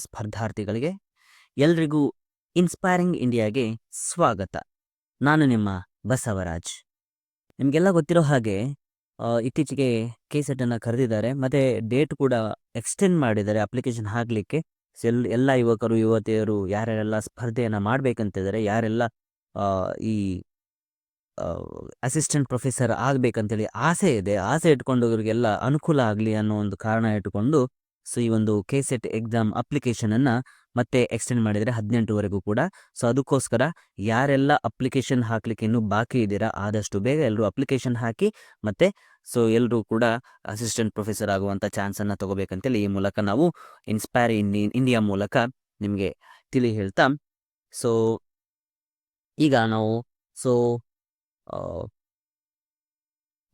ಸ್ಪರ್ಧಾರ್ಥಿಗಳಿಗೆ ಎಲ್ರಿಗೂ ಇನ್ಸ್ಪೈರಿಂಗ್ ಇಂಡಿಯಾಗೆ ಸ್ವಾಗತ. ನಾನು ನಿಮ್ಮ ಬಸವರಾಜ್. ನಿಮಗೆಲ್ಲ ಗೊತ್ತಿರೋ ಹಾಗೆ ಇತ್ತೀಚೆಗೆ KCET ಅನ್ನು ಕರೆದಿದ್ದಾರೆ, ಮತ್ತು ಡೇಟ್ ಕೂಡ ಎಕ್ಸ್ಟೆಂಡ್ ಮಾಡಿದ್ದಾರೆ ಅಪ್ಲಿಕೇಶನ್ ಹಾಕಲಿಕ್ಕೆ. ಎಲ್ಲ ಯುವಕರು ಯುವತಿಯರು ಯಾರ್ಯಾರೆಲ್ಲ ಸ್ಪರ್ಧೆಯನ್ನು ಮಾಡಬೇಕಂತಿದ್ದಾರೆ, ಯಾರೆಲ್ಲ ಈ ಅಸಿಸ್ಟೆಂಟ್ ಪ್ರೊಫೆಸರ್ ಆಗಬೇಕಂತೇಳಿ ಆಸೆ ಇದೆ, ಆಸೆ ಇಟ್ಕೊಂಡವರಿಗೆಲ್ಲ ಅನುಕೂಲ ಆಗಲಿ ಅನ್ನೋ ಒಂದು ಕಾರಣ ಇಟ್ಟುಕೊಂಡು ಸೊ ಈ ಒಂದು KCET ಎಕ್ಸಾಮ್ ಅಪ್ಲಿಕೇಶನನ್ನು ಮತ್ತೆ ಎಕ್ಸ್ಟೆಂಡ್ ಮಾಡಿದರೆ 18ವರೆಗೂ ಕೂಡ. ಸೊ ಅದಕ್ಕೋಸ್ಕರ ಯಾರೆಲ್ಲ ಅಪ್ಲಿಕೇಶನ್ ಹಾಕಲಿಕ್ಕೆ ಇನ್ನೂ ಬಾಕಿ ಇದ್ದೀರಾ, ಆದಷ್ಟು ಬೇಗ ಎಲ್ಲರೂ ಅಪ್ಲಿಕೇಶನ್ ಹಾಕಿ ಮತ್ತು ಸೊ ಎಲ್ಲರೂ ಕೂಡ ಅಸಿಸ್ಟೆಂಟ್ ಪ್ರೊಫೆಸರ್ ಆಗುವಂಥ ಚಾನ್ಸನ್ನು ತಗೋಬೇಕಂತೇಳಿ ಈ ಮೂಲಕ ನಾವು ಇನ್ಸ್ಪೈರ್ ಇಂಡಿಯಾ ಮೂಲಕ ನಿಮಗೆ ಹೇಳ್ತಾ, ಸೊ ಈಗ ನಾವು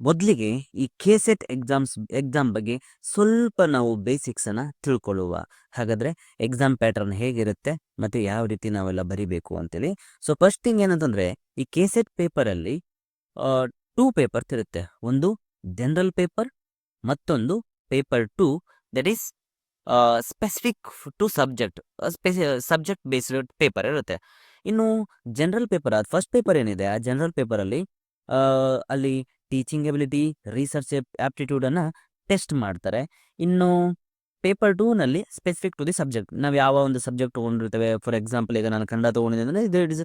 ಮೊದಲಿಗೆ ಈ KCET ಎಕ್ಸಾಮ್ ಬಗ್ಗೆ ಸ್ವಲ್ಪ ನಾವು ಬೇಸಿಕ್ಸನ್ನು ತಿಳ್ಕೊಳ್ಳುವ. ಹಾಗಾದರೆ ಎಕ್ಸಾಮ್ ಪ್ಯಾಟರ್ನ್ ಹೇಗಿರುತ್ತೆ ಮತ್ತು ಯಾವ ರೀತಿ ನಾವೆಲ್ಲ ಬರಿಬೇಕು ಅಂತೇಳಿ. ಸೊ ಫಸ್ಟ್ ಥಿಂಗ್ ಏನಂತಂದರೆ, ಈ KCET ಪೇಪರಲ್ಲಿ 2 ಪೇಪರ್ಸ್ ಇರುತ್ತೆ. ಒಂದು ಜನರಲ್ ಪೇಪರ್, ಮತ್ತೊಂದು paper 2 that is specific to subject based paper ಇರುತ್ತೆ. ಇನ್ನು ಜನರಲ್ ಪೇಪರ್, ಅದು ಫಸ್ಟ್ ಪೇಪರ್ ಏನಿದೆ, ಆ ಜನರಲ್ ಪೇಪರಲ್ಲಿ ಅಲ್ಲಿ ಟೀಚಿಂಗ್ ಎಬಿಲಿಟಿ, ರಿಸರ್ಚ್ ಆಪ್ಟಿಟ್ಯೂಡನ್ನು ಟೆಸ್ಟ್ ಮಾಡ್ತಾರೆ. ಇನ್ನು ಪೇಪರ್ 2ನಲ್ಲಿ ಸ್ಪೆಸಿಫಿಕ್ ಟು ದಿ ಸಬ್ಜೆಕ್ಟ್, ನಾವು ಯಾವ ಒಂದು ಸಬ್ಜೆಕ್ಟ್ ತೊಗೊಂಡಿರ್ತೇವೆ. ಫಾರ್ ಎಕ್ಸಾಂಪಲ್, ಈಗ ನಾನು ಕನ್ನಡ ತೊಗೊಂಡಿದ್ದೆ ಅಂದರೆ it is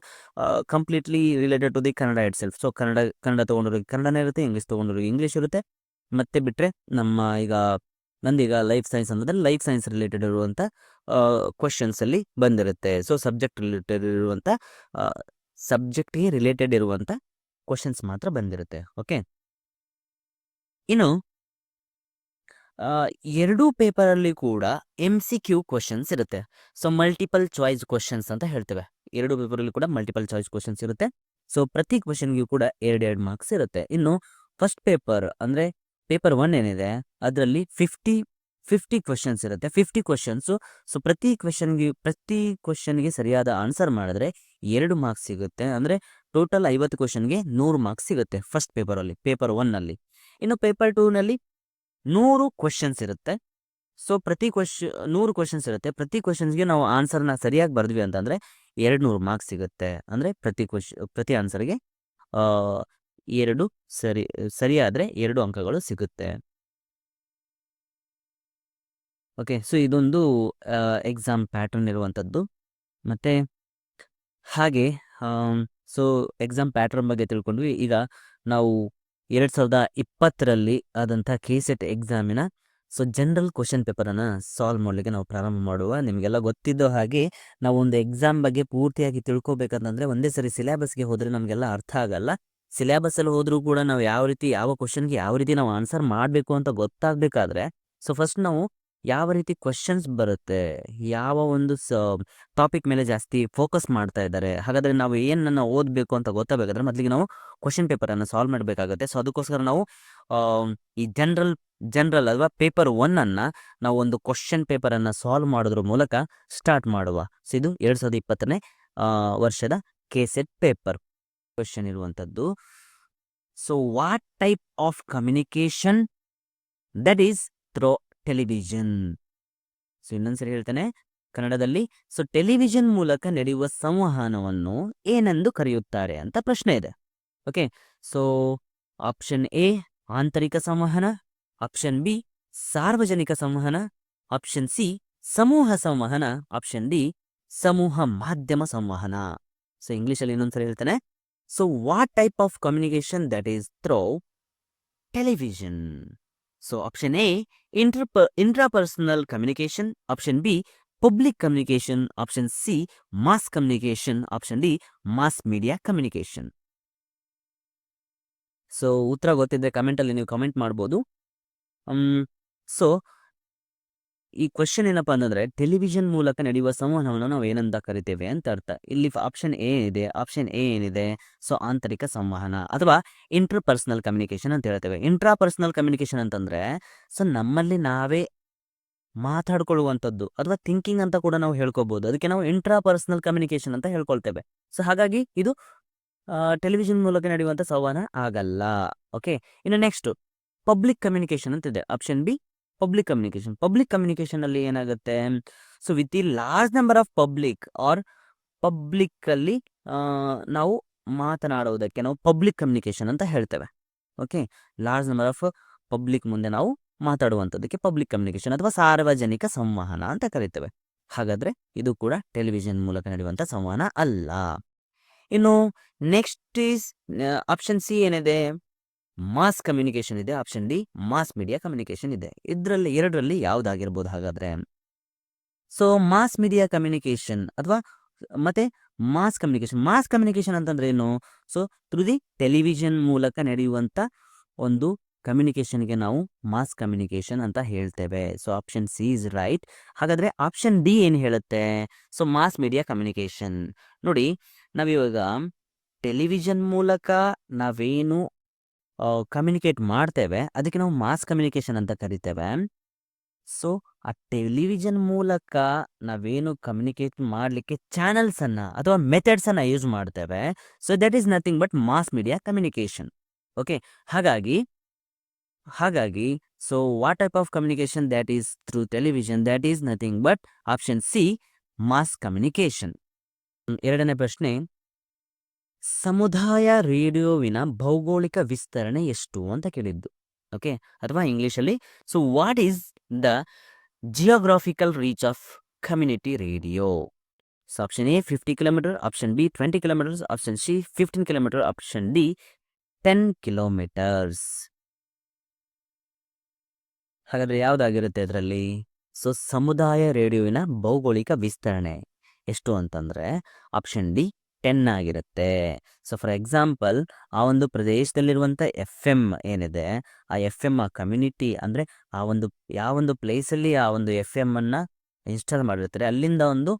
completely related to the Kannada itself. So Kannada ತೊಗೊಂಡ್ರಿಗೆ ಕನ್ನಡನೇ ಇರುತ್ತೆ, ಇಂಗ್ಲೀಷ್ ತೊಗೊಂಡ್ರಿಗೆ ಇಂಗ್ಲೀಷ್ ಇರುತ್ತೆ. ಮತ್ತೆ ಬಿಟ್ಟರೆ ನಂದೀಗ ಲೈಫ್ ಸೈನ್ಸ್ ಅಂದರೆ ಲೈಫ್ ಸೈನ್ಸ್ ರಿಲೇಟೆಡ್ ಇರುವಂಥ ಕ್ವಶನ್ಸಲ್ಲಿ ಬಂದಿರುತ್ತೆ. ಸೊ ಸಬ್ಜೆಕ್ಟ್ಗೆ ರಿಲೇಟೆಡ್ ಇರುವಂಥ ಕ್ವಶನ್ಸ್ ಮಾತ್ರ ಬಂದಿರುತ್ತೆ. ಓಕೆ, ಇನ್ನು ಎರಡೂ ಪೇಪರಲ್ಲಿ ಕೂಡ MCQ ಕ್ವಶನ್ಸ್ ಇರುತ್ತೆ. ಸೊ ಮಲ್ಟಿಪಲ್ ಚಾಯ್ಸ್ ಕ್ವಶನ್ಸ್ ಅಂತ ಹೇಳ್ತೇವೆ. ಎರಡೂ ಪೇಪರಲ್ಲಿ ಕೂಡ ಮಲ್ಟಿಪಲ್ ಚಾಯ್ಸ್ ಕ್ವಶನ್ಸ್ ಇರುತ್ತೆ. ಸೊ ಪ್ರತಿ ಕ್ವಶನ್ಗೂ ಕೂಡ 2 ಮಾರ್ಕ್ಸ್ ಇರುತ್ತೆ. ಇನ್ನು ಫಸ್ಟ್ ಪೇಪರ್ ಅಂದರೆ ಪೇಪರ್ 1 ಏನಿದೆ, ಅದರಲ್ಲಿ 50 ಕ್ವಶನ್ಸ್ ಇರುತ್ತೆ. 50 ಕ್ವಶನ್ಸು. ಸೊ ಪ್ರತಿ ಕ್ವಶನ್ಗೆ ಸರಿಯಾದ ಆನ್ಸರ್ ಮಾಡಿದ್ರೆ 2 ಮಾರ್ಕ್ಸ್ ಸಿಗುತ್ತೆ. ಅಂದರೆ ಟೋಟಲ್ 50 ಕ್ವಶನ್ಗೆ 100 ಮಾರ್ಕ್ಸ್ ಸಿಗುತ್ತೆ ಫಸ್ಟ್ ಪೇಪರಲ್ಲಿ, ಪೇಪರ್ 1ನಲ್ಲಿ. ಇನ್ನು ಪೇಪರ್ 2ನಲ್ಲಿ 100 ಕ್ವಶನ್ಸ್ ಇರುತ್ತೆ. ಸೊ 100 ಕ್ವಶನ್ಸ್ ಇರುತ್ತೆ. ಪ್ರತಿ ಕ್ವಶನ್ಸ್ಗೆ ನಾವು ಆನ್ಸರ್ನ ಸರಿಯಾಗಿ ಬರೆದ್ವಿ ಅಂತಂದರೆ 200 ಮಾರ್ಕ್ಸ್ ಸಿಗುತ್ತೆ. ಅಂದರೆ ಪ್ರತಿ ಆನ್ಸರ್ಗೆ 2 ಸರಿಯಾದರೆ 2 ಅಂಕಗಳು ಸಿಗುತ್ತೆ. ಓಕೆ, ಸೊ ಇದೊಂದು ಎಕ್ಸಾಮ್ ಪ್ಯಾಟರ್ನ್ ಇರುವಂಥದ್ದು. ಮತ್ತು ಹಾಗೆ ಸೊ ಎಕ್ಸಾಮ್ ಪ್ಯಾಟರ್ನ್ ಬಗ್ಗೆ ತಿಳ್ಕೊಂಡ್ವಿ. ಈಗ ನಾವು 2020ರಲ್ಲಿ ಆದಂಥ KCET ಎಕ್ಸಾಮಿನ ಜನರಲ್ ಕ್ವಶನ್ ಪೇಪರನ್ನು ಸಾಲ್ವ್ ಮಾಡಲಿಕ್ಕೆ ನಾವು ಪ್ರಾರಂಭ ಮಾಡುವ. ನಿಮಗೆಲ್ಲ ಗೊತ್ತಿದ್ದೋ ಹಾಗೆ, ನಾವು ಒಂದು ಎಕ್ಸಾಮ್ ಬಗ್ಗೆ ಪೂರ್ತಿಯಾಗಿ ತಿಳ್ಕೊಬೇಕಂತಂದರೆ ಒಂದೇ ಸರಿ ಸಿಲೆಬಸ್ಗೆ ಹೋದರೆ ನಮಗೆಲ್ಲ ಅರ್ಥ ಆಗಲ್ಲ. ಸಿಲೆಬಸ್ಸಲ್ಲಿ ಹೋದರೂ ಕೂಡ ನಾವು ಯಾವ ಕ್ವಶನ್ಗೆ ಯಾವ ರೀತಿ ನಾವು ಆನ್ಸರ್ ಮಾಡಬೇಕು ಅಂತ ಗೊತ್ತಾಗಬೇಕಾದ್ರೆ, ಸೊ ಫಸ್ಟ್ ನಾವು ಯಾವ ರೀತಿ ಕ್ವಶನ್ಸ್ ಬರುತ್ತೆ, ಯಾವ ಒಂದು ಟಾಪಿಕ್ ಮೇಲೆ ಜಾಸ್ತಿ ಫೋಕಸ್ ಮಾಡ್ತಾ ಇದ್ದಾರೆ, ಹಾಗಾದರೆ ನಾವು ಏನನ್ನು ಓದಬೇಕು ಅಂತ ಗೊತ್ತಾಗಬೇಕಾದ್ರೆ ಮೊದಲಿಗೆ ನಾವು ಕ್ವಶನ್ ಪೇಪರನ್ನು ಸಾಲ್ವ್ ಮಾಡಬೇಕಾಗುತ್ತೆ. ಸೊ ಅದಕ್ಕೋಸ್ಕರ ನಾವು ಈ ಜನರಲ್ ಅಥವಾ ಪೇಪರ್ 1ಅನ್ನು ನಾವು ಒಂದು ಕ್ವಶನ್ ಪೇಪರನ್ನು ಸಾಲ್ವ್ ಮಾಡೋದ್ರ ಮೂಲಕ ಸ್ಟಾರ್ಟ್ ಮಾಡುವ. ಸೊ ಇದು 2020ನೇ ವರ್ಷದ KCET ಪೇಪರ್ ಕ್ವಶನ್ ಇರುವಂಥದ್ದು. So what type of communication that is through television. So ಇನ್ನೊಂದ್ಸರಿ ಹೇಳ್ತೇನೆ ಕನ್ನಡದಲ್ಲಿ. ಸೊ ಟೆಲಿವಿಷನ್ ಮೂಲಕ ನಡೆಯುವ ಸಂವಹನವನ್ನು ಏನೆಂದು ಕರೆಯುತ್ತಾರೆ ಅಂತ ಪ್ರಶ್ನೆ ಇದೆ. ಓಕೆ, ಸೊ ಆಪ್ಷನ್ ಎ ಆಂತರಿಕ ಸಂವಹನ, ಆಪ್ಷನ್ ಬಿ ಸಾರ್ವಜನಿಕ ಸಂವಹನ, ಆಪ್ಷನ್ ಸಿ ಸಮೂಹ ಸಂವಹನ, ಆಪ್ಷನ್ ಡಿ ಸಮೂಹ ಮಾಧ್ಯಮ ಸಂವಹನ. ಸೊ ಇಂಗ್ಲೀಷಲ್ಲಿ ಇನ್ನೊಂದ್ಸರಿ ಹೇಳ್ತೇನೆ. So what type of communication that is through television. So option A, intrapersonal communication. Option B, public communication. Option C, mass communication. Option D, mass media communication. So ಉತ್ತರ ಗೊತ್ತಿದ್ದರೆ ಕಮೆಂಟಲ್ಲಿ ನೀವು ಕಮೆಂಟ್ ಮಾಡ್ಬೋದು. ಸೊ ಈ question ಏನಪ್ಪ ಅಂತಂದರೆ, television ಮೂಲಕ ನಡೆಯುವ ಸಂವಹನವನ್ನು ನಾವು ಏನಂತ ಕರಿತೇವೆ ಅಂತ ಅರ್ಥ. ಇಲ್ಲಿ ಆಪ್ಷನ್ ಎ ಏನಿದೆ, ಸೊ ಆಂತರಿಕ ಸಂವಹನ ಅಥವಾ ಇಂಟರ್ಪರ್ಸನಲ್ ಕಮ್ಯುನಿಕೇಶನ್ ಅಂತ ಹೇಳ್ತೇವೆ. ಇಂಟ್ರಾಪರ್ಸನಲ್ ಕಮ್ಯುನಿಕೇಶನ್ ಅಂತಂದರೆ ಸೊ ನಮ್ಮಲ್ಲಿ ನಾವೇ ಮಾತಾಡ್ಕೊಳ್ಳುವಂಥದ್ದು ಅಥವಾ ಥಿಂಕಿಂಗ್ ಅಂತ ಕೂಡ ನಾವು ಹೇಳ್ಕೊಬೋದು. ಅದಕ್ಕೆ ನಾವು ಇಂಟ್ರಾಪರ್ಸನಲ್ ಕಮ್ಯುನಿಕೇಶನ್ ಅಂತ ಹೇಳ್ಕೊಳ್ತೇವೆ. ಸೊ ಹಾಗಾಗಿ ಇದು ಟೆಲಿವಿಷನ್ ಮೂಲಕ ನಡೆಯುವಂಥ ಸಂವಹನ ಆಗಲ್ಲ. ಓಕೆ, ಇನ್ನು ನೆಕ್ಸ್ಟ್ ಪಬ್ಲಿಕ್ ಕಮ್ಯುನಿಕೇಶನ್ ಅಂತಿದೆ. ಆಪ್ಷನ್ ಬಿ ಪಬ್ಲಿಕ್ ಕಮ್ಯುನಿಕೇಶನ್ ಅಲ್ಲಿ ಏನಾಗುತ್ತೆ, so with the large number of public ಅಲ್ಲಿ ನಾವು ಮಾತನಾಡುವುದಕ್ಕೆ ನಾವು ಪಬ್ಲಿಕ್ ಕಮ್ಯುನಿಕೇಶನ್ ಅಂತ ಹೇಳ್ತೇವೆ. Okay, large number of public ಮುಂದೆ ನಾವು ಮಾತಾಡುವಂಥದ್ದಕ್ಕೆ ಪಬ್ಲಿಕ್ ಕಮ್ಯುನಿಕೇಶನ್ ಅಥವಾ ಸಾರ್ವಜನಿಕ ಸಂವಹನ ಅಂತ ಕರಿತೇವೆ. ಹಾಗಾದ್ರೆ ಇದು ಕೂಡ ಟೆಲಿವಿಷನ್ ಮೂಲಕ ನಡೆಯುವಂಥ ಸಂವಹನ ಅಲ್ಲ. ಇನ್ನು ನೆಕ್ಸ್ಟ್ ಈಸ್ ಆಪ್ಷನ್ ಸಿ ಏನಿದೆ, ಮಾಸ್ ಕಮ್ಯುನಿಕೇಶನ್ ಇದೆ. Option D mass media communication ಇದೆ. ಎರಡರಲ್ಲಿ ಯಾವ್ದಾಗಿರ್ಬೋದು ಹಾಗಾದ್ರೆ? ಸೊ ಮಾಸ್ ಮೀಡಿಯಾ ಕಮ್ಯುನಿಕೇಶನ್ ಅಥವಾ ಮತ್ತೆ ಮಾಸ್ ಕಮ್ಯುನಿಕೇಶನ್ ಅಂತಂದ್ರೆ ಏನು? ಸೊ ಥ್ರೂ ದಿ ಟೆಲಿವಿಷನ್ ಮೂಲಕ ನಡೆಯುವಂತ ಒಂದು ಕಮ್ಯುನಿಕೇಶನ್ಗೆ ನಾವು ಮಾಸ್ ಕಮ್ಯುನಿಕೇಶನ್ ಅಂತ ಹೇಳ್ತೇವೆ. So option C is right. ಹಾಗಾದ್ರೆ ಆಪ್ಷನ್ ಡಿ ಏನು ಹೇಳುತ್ತೆ? So mass media communication. ನೋಡಿ, ನಾವಿವಾಗ ಟೆಲಿವಿಷನ್ ಮೂಲಕ ನಾವೇನು ಕಮ್ಯುನಿಕೇಟ್ ಮಾಡ್ತೇವೆ ಅದಕ್ಕೆ ನಾವು ಮಾಸ್ ಕಮ್ಯುನಿಕೇಶನ್ ಅಂತ ಕರಿತೇವೆ. ಸೊ ಆ ಟೆಲಿವಿಷನ್ ಮೂಲಕ ನಾವೇನು ಕಮ್ಯುನಿಕೇಟ್ ಮಾಡಲಿಕ್ಕೆ ಚಾನಲ್ಸ್ ಅನ್ನ ಅಥವಾ ಮೆಥಡ್ಸ್ ಅನ್ನ ಯೂಸ್ ಮಾಡ್ತೇವೆ, so that is nothing but mass media communication. Okay, ಹಾಗಾಗಿ so what type of communication that is through television, that is nothing but option C mass communication. ಎರಡನೇ ಪ್ರಶ್ನೆ, ಸಮುದಾಯ ರೇಡಿಯೋವಿನ ಭೌಗೋಳಿಕ ವಿಸ್ತರಣೆ ಎಷ್ಟು ಅಂತ ಕೇಳಿದ್ದು. ಓಕೆ, ಅಥವಾ ಇಂಗ್ಲಿಷಲ್ಲಿ so what is the geographical reach of community radio? So option A 50 kilometre, option B 20 kilometres, option C 15 kilometre, option D 10 kilometres. ಹಾಗಾದ್ರೆ ಯಾವ್ದಾಗಿರುತ್ತೆ ಇದರಲ್ಲಿ? ಸೊ ಸಮುದಾಯ ರೇಡಿಯೋವಿನ ಭೌಗೋಳಿಕ ವಿಸ್ತರಣೆ ಎಷ್ಟು ಅಂತಂದ್ರೆ ಆಪ್ಷನ್ ಡಿ 10 ಆಗಿರುತ್ತೆ. ಸೊ ಫಾರ್ ಎಕ್ಸಾಂಪಲ್, ಆ ಒಂದು ಪ್ರದೇಶದಲ್ಲಿರುವಂಥ FM ಏನಿದೆ, ಆ FM ಆ ಕಮ್ಯುನಿಟಿ ಅಂದರೆ ಯಾವೊಂದು ಪ್ಲೇಸಲ್ಲಿ ಆ ಒಂದು FM ಅನ್ನ ಇನ್ಸ್ಟಾಲ್ ಮಾಡಿರ್ತಾರೆ, ಅಲ್ಲಿಂದ ಒಂದು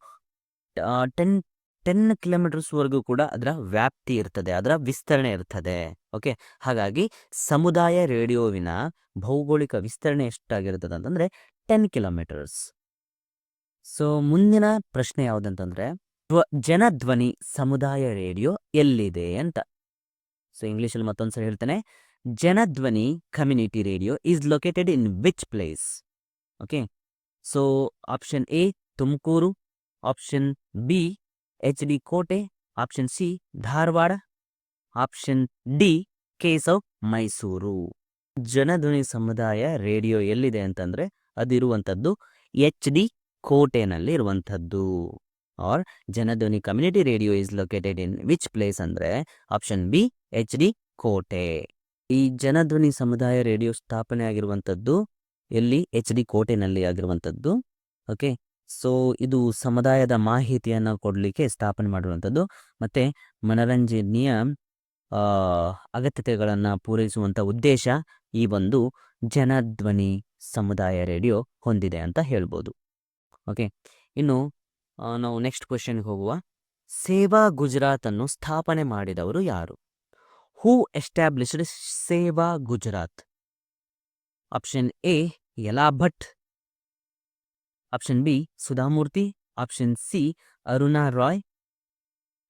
10 ಕಿಲೋಮೀಟರ್ಸ್ವರೆಗೂ ಕೂಡ ಅದರ ವ್ಯಾಪ್ತಿ ಇರ್ತದೆ, ಅದರ ವಿಸ್ತರಣೆ ಇರ್ತದೆ. ಓಕೆ, ಹಾಗಾಗಿ ಸಮುದಾಯ ರೇಡಿಯೋವಿನ ಭೌಗೋಳಿಕ ವಿಸ್ತರಣೆ ಎಷ್ಟಾಗಿರ್ತದೆ ಅಂತಂದ್ರೆ 10 ಕಿಲೋಮೀಟರ್ಸ್. ಸೊ ಮುಂದಿನ ಪ್ರಶ್ನೆ ಯಾವುದಂತಂದ್ರೆ, ಜನಧ್ವನಿ ಸಮುದಾಯ ರೇಡಿಯೋ ಎಲ್ಲಿದೆ ಅಂತ. ಸೊ ಇಂಗ್ಲಿಷಲ್ಲಿ ಮತ್ತೊಂದ್ಸರಿ ಹೇಳ್ತೇನೆ, Janadhwani community radio is located in which place? Okay, so option A Tumakuru, option B HD Kote, option C Dharwad, option D ಕೇಸವ್ ಮೈಸೂರು. ಜನಧ್ವನಿ ಸಮುದಾಯ ರೇಡಿಯೋ ಎಲ್ಲಿದೆ ಅಂತಂದ್ರೆ ಅದಿರುವಂಥದ್ದು HD ಕೋಟೆನಲ್ಲಿ ಇರುವಂಥದ್ದು. Or Janadhwani community radio is located in which place ಅಂದ್ರೆ ಆಪ್ಷನ್ ಬಿ HD ಕೋಟೆ. ಈ ಜನಧ್ವನಿ ಸಮುದಾಯ ರೇಡಿಯೋ ಸ್ಥಾಪನೆ ಆಗಿರುವಂಥದ್ದು ಎಲ್ಲಿ? HD ಕೋಟೆನಲ್ಲಿ ಆಗಿರುವಂಥದ್ದು. ಓಕೆ, ಸೊ ಇದು ಸಮುದಾಯದ ಮಾಹಿತಿಯನ್ನು ಕೊಡಲಿಕ್ಕೆ ಸ್ಥಾಪನೆ ಮಾಡಿರುವಂಥದ್ದು ಮತ್ತೆ ಮನರಂಜನೆಯ ಅಗತ್ಯತೆಗಳನ್ನು ಪೂರೈಸುವಂಥ ಉದ್ದೇಶ ಈ ಒಂದು ಜನಧ್ವನಿ ಸಮುದಾಯ ರೇಡಿಯೋ ಹೊಂದಿದೆ ಅಂತ ಹೇಳ್ಬೋದು. ಓಕೆ, ಇನ್ನು ನಾವು ನೆಕ್ಸ್ಟ್ ಕ್ವೆಶ್ಚನ್ಗೆ ಹೋಗುವ. ಸೇವಾ ಗುಜರಾತ್ ಅನ್ನು ಸ್ಥಾಪನೆ ಮಾಡಿದವರು ಯಾರು? ಹೂ ಎಸ್ಟಾಬ್ಲಿಷ್ಡ್ ಸೇವಾ Gujarat? Option A Ela Bhatt, option B Sudha Murty, option C Aruna Roy,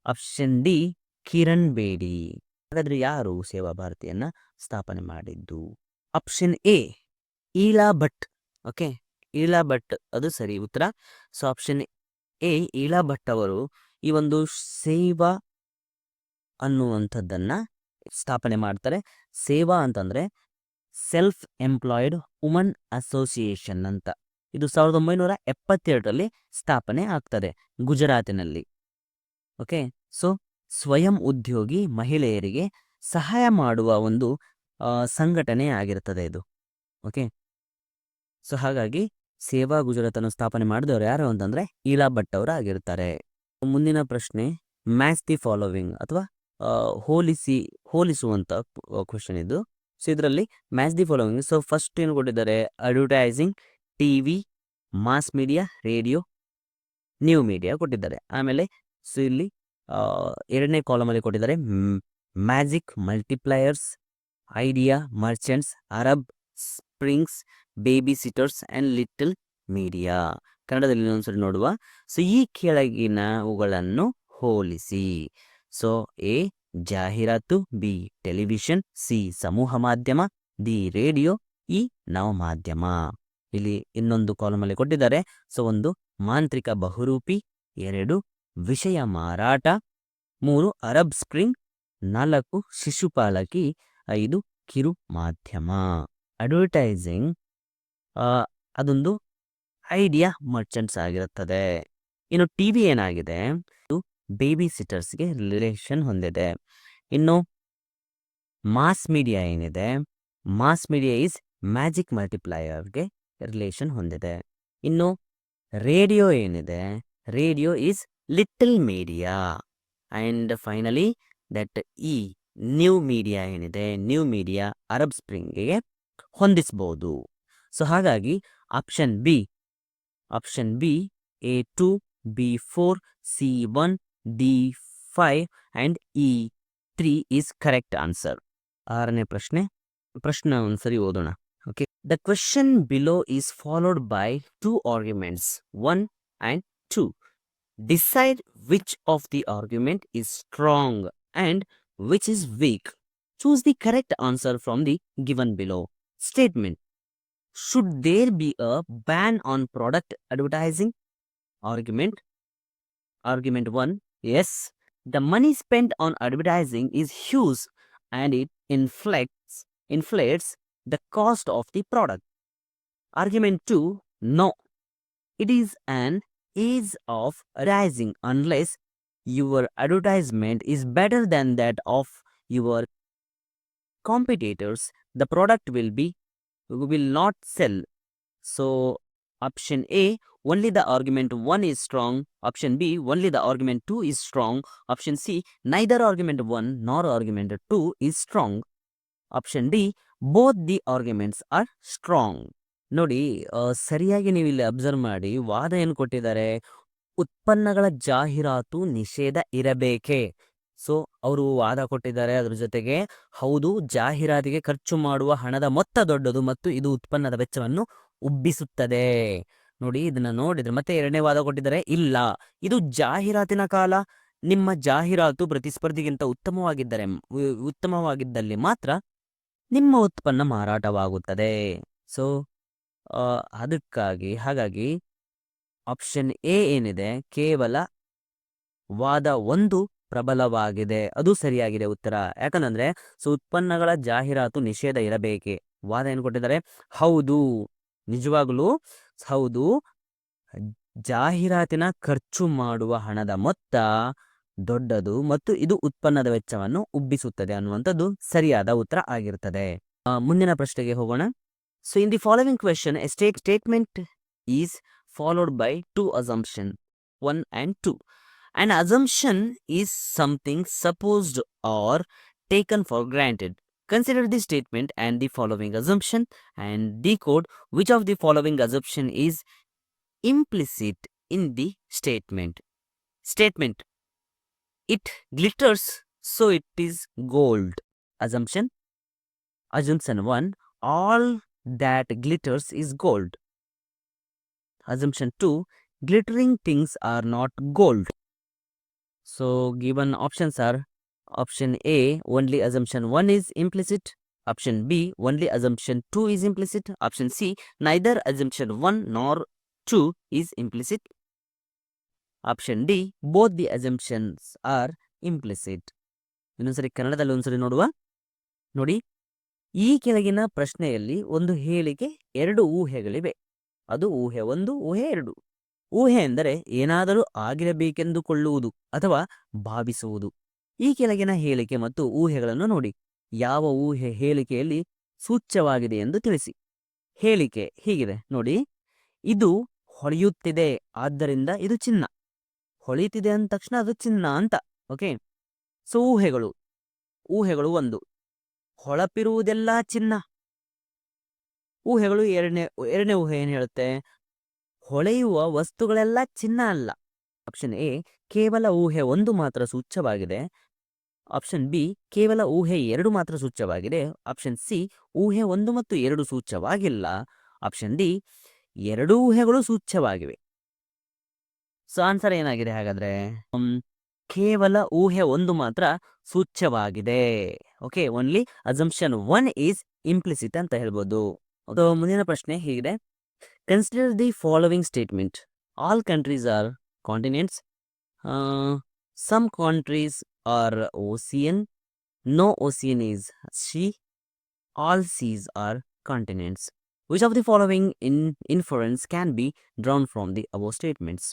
option D Kiran Bedi. ಹಾಗಾದ್ರೆ ಯಾರು ಸೇವಾ ಭಾರತಿಯನ್ನ ಸ್ಥಾಪನೆ ಮಾಡಿದ್ದು? Option A Ela Bhatt. Okay, Ela Bhatt ಅದು ಸರಿ ಉತ್ತರ. So option A Ela Bhatt ಅವರು ಈ ಒಂದು ಸೇವಾ ಅನ್ನುವಂಥದ್ದನ್ನ ಸ್ಥಾಪನೆ ಮಾಡ್ತಾರೆ. ಸೇವಾ ಅಂತಂದ್ರೆ ಸೆಲ್ಫ್ ಎಂಪ್ಲಾಯ್ಡ್ ವುಮನ್ ಅಸೋಸಿಯೇಷನ್ ಅಂತ. ಇದು 1972ರಲ್ಲಿ ಸ್ಥಾಪನೆ ಆಗ್ತದೆ ಗುಜರಾತಿನಲ್ಲಿ. ಓಕೆ, ಸೊ ಸ್ವಯಂ ಉದ್ಯೋಗಿ ಮಹಿಳೆಯರಿಗೆ ಸಹಾಯ ಮಾಡುವ ಒಂದು ಸಂಘಟನೆ ಆಗಿರ್ತದೆ ಇದು. ಓಕೆ, ಸೊ ಹಾಗಾಗಿ ಸೇವಾ ಗುಜರಾತನ್ನು ಸ್ಥಾಪನೆ ಮಾಡಿದವರು ಯಾರು ಅಂತಂದ್ರೆ ಈಲಾ ಭಟ್ ಅವರು ಆಗಿರ್ತಾರೆ. ಮುಂದಿನ ಪ್ರಶ್ನೆ, ಮ್ಯಾಚ್ ದಿ ಫಾಲೋವಿಂಗ್ ಅಥವಾ ಹೋಲಿಸುವಂತ ಕ್ವಶನ್ ಇದು. ಸೊ ಇದರಲ್ಲಿ match the following. So first ಏನು ಕೊಟ್ಟಿದ್ದಾರೆ? Advertising, TV, mass media, radio, new media ಕೊಟ್ಟಿದ್ದಾರೆ. ಆಮೇಲೆ ಸೊ ಇಲ್ಲಿ ಎರಡನೇ ಕಾಲಮಲ್ಲಿ ಕೊಟ್ಟಿದ್ದಾರೆ magic, multipliers, idea, merchants, Arab springs, baby sitters and little media. ಕನ್ನಡದಲ್ಲಿ ಇನ್ನೊಂದ್ಸರಿ ನೋಡುವ. ಸೊ ಈ ಕೆಳಗಿನವುಗಳನ್ನು ಹೋಲಿಸಿ. ಸೊ ಎ ಜಾಹೀರಾತು, ಬಿ ಟೆಲಿವಿಷನ್, ಸಿ ಸಮೂಹ ಮಾಧ್ಯಮ, ಡಿ ರೇಡಿಯೋ, ಇ ನವಮಾಧ್ಯಮ. ಇಲ್ಲಿ ಇನ್ನೊಂದು ಕಾಲಮಲ್ಲಿ ಕೊಟ್ಟಿದ್ದಾರೆ. ಸೊ 1 ಮಾಂತ್ರಿಕ ಬಹುರೂಪಿ, 2 ವಿಷಯ ಮಾರಾಟ, 3 ಅರಬ್ ಸ್ಪ್ರಿಂಗ್, 4 ಶಿಶುಪಾಲಕಿ, 5 ಕಿರು ಮಾಧ್ಯಮ. ಅಡ್ವರ್ಟೈಸಿಂಗ್ ಅದೊಂದು ಐಡಿಯಾ ಮರ್ಚೆಂಟ್ಸ್ ಆಗಿರುತ್ತದೆ. ಇನ್ನು ಟಿವಿ ಏನಾಗಿದೆ, ಇದು ಬೇಬಿ ಸಿಟರ್ಸ್ಗೆ ರಿಲೇಷನ್ ಹೊಂದಿದೆ. ಇನ್ನು ಮಾಸ್ ಮೀಡಿಯಾ ಏನಿದೆ, ಮಾಸ್ ಮೀಡಿಯಾ ಈಸ್ ಮ್ಯಾಜಿಕ್ ಮಲ್ಟಿಪ್ಲೈಯರ್ಗೆ ರಿಲೇಷನ್ ಹೊಂದಿದೆ. ಇನ್ನು ರೇಡಿಯೋ ಏನಿದೆ, radio is little media. And finally that ಈ ನ್ಯೂ ಮೀಡಿಯಾ ಏನಿದೆ, ನ್ಯೂ ಮೀಡಿಯಾ ಅರಬ್ ಸ್ಪ್ರಿಂಗಿಗೆ ಹೊಂದಿಸ್ಬೋದು. ಸೊ ಹಾಗಾಗಿ option B A2, B4, C1, D5 and E3 is correct answer. 6ನೇ ಪ್ರಶ್ನೆ ಒಂದ್ಸರಿ ಓದೋಣ. Okay, the question below is followed by 2 arguments 1 and 2. Decide which of the argument is strong and which is weak. Choose the correct answer from the given below. Statement: should there be a ban on product advertising? Argument 1. Yes, the money spent on advertising is huge and it inflates the cost of the product. Argument 2. No, it is an ease of advertising unless your advertisement is better than that of your competitors. The product will not sell. So option A, only the argument 1 is strong. Option B, only the argument 2 is strong. Option C, neither argument 1 nor argument 2 is strong. Option D, both the arguments are strong. ನೋಡಿ, ಸರಿಯಾಗಿ ನೀವು ಇಲ್ಲಿ observe ಮಾಡಿ, ವಾದ ಏನು ಕೊಟ್ಟಿದ್ದಾರೆ, ಉತ್ಪನ್ನಗಳ ಜಾಹೀರಾತು ನಿಷೇಧ ಇರಬೇಕೇ. ಸೊ ಅವರು ವಾದ ಕೊಟ್ಟಿದ್ದಾರೆ. ಅದ್ರ ಜೊತೆಗೆ ಹೌದು, ಜಾಹೀರಾತಿಗೆ ಖರ್ಚು ಮಾಡುವ ಹಣದ ಮೊತ್ತ ದೊಡ್ಡದು ಮತ್ತು ಇದು ಉತ್ಪನ್ನದ ವೆಚ್ಚವನ್ನು ಉಬ್ಬಿಸುತ್ತದೆ. ನೋಡಿ, ಇದನ್ನ ನೋಡಿದ್ರೆ ಮತ್ತೆ 2ನೇ ವಾದ ಕೊಟ್ಟಿದ್ದಾರೆ, ಇಲ್ಲ, ಇದು ಜಾಹೀರಾತಿನ ಕಾಲ, ನಿಮ್ಮ ಜಾಹೀರಾತು ಪ್ರತಿಸ್ಪರ್ಧಿಗಿಂತ ಉತ್ತಮವಾಗಿದ್ದಲ್ಲಿ ಮಾತ್ರ ನಿಮ್ಮ ಉತ್ಪನ್ನ ಮಾರಾಟವಾಗುತ್ತದೆ. ಸೊ ಹಾಗಾಗಿ ಆಪ್ಷನ್ ಎ ಏನಿದೆ, ಕೇವಲ ವಾದ 1 ಪ್ರಬಲವಾಗಿದೆ, ಅದು ಸರಿಯಾಗಿದೆ ಉತ್ತರ. ಯಾಕಂದ್ರೆ ಉತ್ಪನ್ನಗಳ ಜಾಹೀರಾತು ನಿಷೇಧ ಇರಬೇಕೆ. ವಾದ ಏನು ಕೊಟ್ಟಿದ್ದಾರೆ, ಹೌದು, ನಿಜವಾಗ್ಲೂ ಹೌದು, ಜಾಹೀರಾತಿನ ಖರ್ಚು ಮಾಡುವ ಹಣದ ಮೊತ್ತ ದೊಡ್ಡದು ಮತ್ತು ಇದು ಉತ್ಪನ್ನದ ವೆಚ್ಚವನ್ನು ಉಬ್ಬಿಸುತ್ತದೆ ಅನ್ನುವಂಥದ್ದು ಸರಿಯಾದ ಉತ್ತರ ಆಗಿರ್ತದೆ. ಮುಂದಿನ ಪ್ರಶ್ನೆಗೆ ಹೋಗೋಣ. So in the following question A statement is followed by 2 assumptions 1 and 2. An assumption is something supposed or taken for granted. Consider the statement and the following assumption and decode which of the following assumption is implicit in the statement. Statement: it glitters, so it is gold. Assumption 1, all that glitters is gold. Assumption 2, glittering things are not gold. So given options are option A, only assumption 1 is implicit. Option B, only assumption 2 is implicit. Option C, neither assumption 1 nor 2 is implicit. Option D, both the assumptions are implicit. ಇನ್ನೊಂದ್ಸರಿ ಕನ್ನಡದಲ್ಲಿ ಒಂದ್ಸರಿ ನೋಡುವ. ನೋಡಿ, ಈ ಕೆಳಗಿನ ಪ್ರಶ್ನೆಯಲ್ಲಿ ಒಂದು ಹೇಳಿಕೆ 2 ಊಹೆಗಳಿವೆ. ಅದು ಊಹೆ 1, ಊಹೆ 2. ಊಹೆ ಎಂದರೆ ಏನಾದರೂ ಆಗಿರಬೇಕೆಂದುಕೊಳ್ಳುವುದು ಅಥವಾ ಭಾವಿಸುವುದು. ಈ ಕೆಳಗಿನ ಹೇಳಿಕೆ ಮತ್ತು ಊಹೆಗಳನ್ನು ನೋಡಿ. ಯಾವ ಊಹೆ ಹೇಳಿಕೆಯಲ್ಲಿ ಸೂಚ್ಯವಾಗಿದೆ ಎಂದು ತಿಳಿಸಿ. ಹೇಳಿಕೆ ಹೀಗಿದೆ ನೋಡಿ, ಇದು ಹೊಳೆಯುತ್ತಿದೆ, ಆದ್ದರಿಂದ ಇದು ಚಿನ್ನ. ಹೊಳೆಯುತ್ತಿದೆ ಅಂದ ತಕ್ಷಣ ಅದು ಚಿನ್ನ ಅಂತ. ಓಕೆ, ಸೊ ಊಹೆಗಳು 1, ಹೊಳಪಿರುವುದೆಲ್ಲ ಚಿನ್ನ. ಊಹೆಗಳು ಎರಡನೇ ಊಹೆ ಏನು ಹೇಳುತ್ತೆ, ಹೊಳೆಯುವ ವಸ್ತುಗಳೆಲ್ಲ ಚಿನ್ನ ಅಲ್ಲ. ಆಪ್ಷನ್ ಎ, ಕೇವಲ ಊಹೆ 1 ಮಾತ್ರ ಸೂಚ್ಯವಾಗಿದೆ. ಆಪ್ಷನ್ ಬಿ, ಕೇವಲ ಊಹೆ 2 ಮಾತ್ರ ಸೂಚ್ಯವಾಗಿದೆ. ಆಪ್ಷನ್ ಸಿ, ಊಹೆ 1 ಮತ್ತು 2 ಸೂಚ್ಯವಾಗಿಲ್ಲ. ಆಪ್ಷನ್ ಡಿ, 2 ಊಹೆಗಳು ಸೂಚ್ಯವಾಗಿವೆ. ಸೊ ಆನ್ಸರ್ ಏನಾಗಿದೆ ಹಾಗಾದ್ರೆ, ಕೇವಲ ಊಹೆ 1 ಮಾತ್ರ ಸೂಚ್ಯವಾಗಿದೆ. Okay, only assumption 1 is implicit ಅಂತ ಹೇಳ್ಬೋದು. ಮುಂದಿನ ಪ್ರಶ್ನೆ ಹೀಗಿದೆ, consider the following statement. All countries are continents. Some countries are ocean. No ocean is sea. All seas are continents. Which of the following inference can be drawn from the above statements?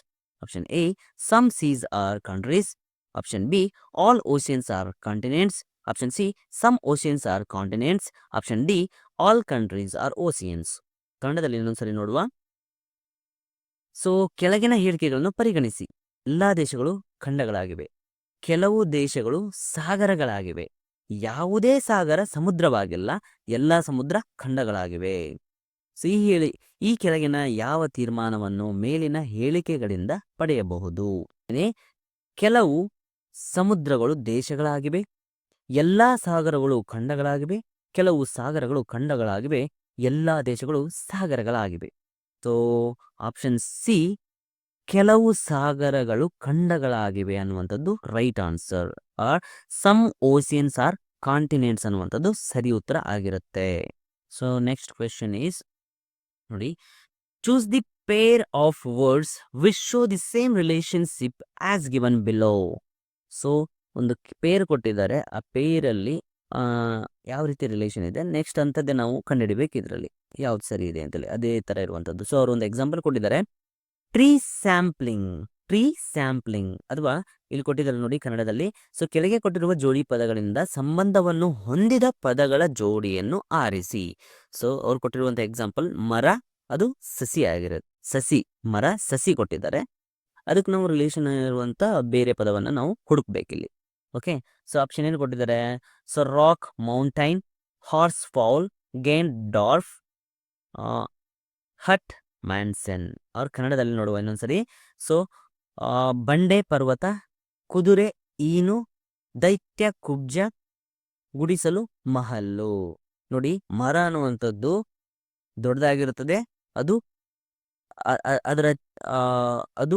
Option A, some seas are countries. Option B, all oceans are continents. Option C, some oceans are continents. Option D, all countries are oceans. ಕನ್ನಡದಲ್ಲಿ ಇನ್ನೊಂದ್ಸರಿ ನೋಡುವ. So ಕೆಳಗಿನ ಹೇಳಿಕೆಗಳನ್ನು ಪರಿಗಣಿಸಿ. ಎಲ್ಲಾ ದೇಶಗಳು ಖಂಡಗಳಾಗಿವೆ. ಕೆಲವು ದೇಶಗಳು ಸಾಗರಗಳಾಗಿವೆ. ಯಾವುದೇ ಸಾಗರ ಸಮುದ್ರವಾಗಿಲ್ಲ. ಎಲ್ಲ ಸಮುದ್ರ ಖಂಡಗಳಾಗಿವೆ. ಸೊ ಈ ಕೆಳಗಿನ ಯಾವ ತೀರ್ಮಾನವನ್ನು ಮೇಲಿನ ಹೇಳಿಕೆಗಳಿಂದ ಪಡೆಯಬಹುದು? ಕೆಲವು ಸಮುದ್ರಗಳು ದೇಶಗಳಾಗಿವೆ. ಎಲ್ಲಾ ಸಾಗರಗಳು ಖಂಡಗಳಾಗಿವೆ. ಕೆಲವು ಸಾಗರಗಳು ಖಂಡಗಳಾಗಿವೆ. ಎಲ್ಲಾ ದೇಶಗಳು ಸಾಗರಗಳಾಗಿವೆ. ಸೊ ಆಪ್ಷನ್ ಸಿ, ಕೆಲವು ಸಾಗರಗಳು ಖಂಡಗಳಾಗಿವೆ ಅನ್ನುವಂಥದ್ದು right answer. Are some oceans are continents ಅನ್ನುವಂಥದ್ದು ಸರಿ ಉತ್ತರ ಆಗಿರುತ್ತೆ. ಸೊ ನೆಕ್ಸ್ಟ್ ಕ್ವೆಶನ್ ಈಸ್ ನೋಡಿ, choose the pair of words which show the same relationship as given below. So ಒಂದು ಪೇರ್ ಕೊಟ್ಟಿದ್ದಾರೆ. ಆ ಪೇರಲ್ಲಿ ಯಾವ ರೀತಿ ರಿಲೇಷನ್ ಇದೆ ನೆಕ್ಸ್ಟ್ ಅಂತದ್ದೇ ನಾವು ಕಂಡುಹಿಡಿಬೇಕು. ಇದರಲ್ಲಿ ಯಾವ್ದು ಸರಿ ಇದೆ ಅಂತೇಳಿ ಅದೇ ತರ ಇರುವಂಥದ್ದು. ಸೊ ಅವರು ಒಂದು ಎಕ್ಸಾಂಪಲ್ ಕೊಟ್ಟಿದ್ದಾರೆ, ಟ್ರೀ ಸ್ಯಾಂಪ್ಲಿಂಗ್ ಅಥವಾ ಇಲ್ಲಿ ಕೊಟ್ಟಿದ್ದಾರೆ ನೋಡಿ ಕನ್ನಡದಲ್ಲಿ. ಸೊ ಕೆಳಗೆ ಕೊಟ್ಟಿರುವ ಜೋಡಿ ಪದಗಳಿಂದ ಸಂಬಂಧವನ್ನು ಹೊಂದಿದ ಪದಗಳ ಜೋಡಿಯನ್ನು ಆರಿಸಿ. ಸೊ ಅವ್ರು ಕೊಟ್ಟಿರುವಂತ ಎಕ್ಸಾಂಪಲ್ ಮರ, ಅದು ಸಸಿ ಆಗಿರುತ್ತೆ. ಮರ ಸಸಿ ಕೊಟ್ಟಿದ್ದಾರೆ. ಅದಕ್ಕೆ ನಾವು ರಿಲೇಷನ್ ಇರುವಂತ ಬೇರೆ ಪದವನ್ನು ನಾವು ಹುಡುಕ್ಬೇಕಿಲ್ಲಿ. ಓಕೆ, ಸೊ ಆಪ್ಷನ್ ಏನು ಕೊಟ್ಟಿದ್ದಾರೆ? So rock, mountain, horse fowl, gain dwarf, hut, mansion. ಅವ್ರ ಕನ್ನಡದಲ್ಲಿ ನೋಡುವ ಇನ್ನೊಂದ್ಸರಿ. ಸೊ ಬಂಡೆ ಪರ್ವತ, ಕುದುರೆ, ಈನು, ದೈತ್ಯ ಕುಬ್ಜ, ಗುಡಿಸಲು, ಮಹಲ್ಲು. ನೋಡಿ, ಮರ ಅನ್ನುವಂಥದ್ದು ದೊಡ್ಡದಾಗಿರುತ್ತದೆ. ಅದು ಅದರ ಅದು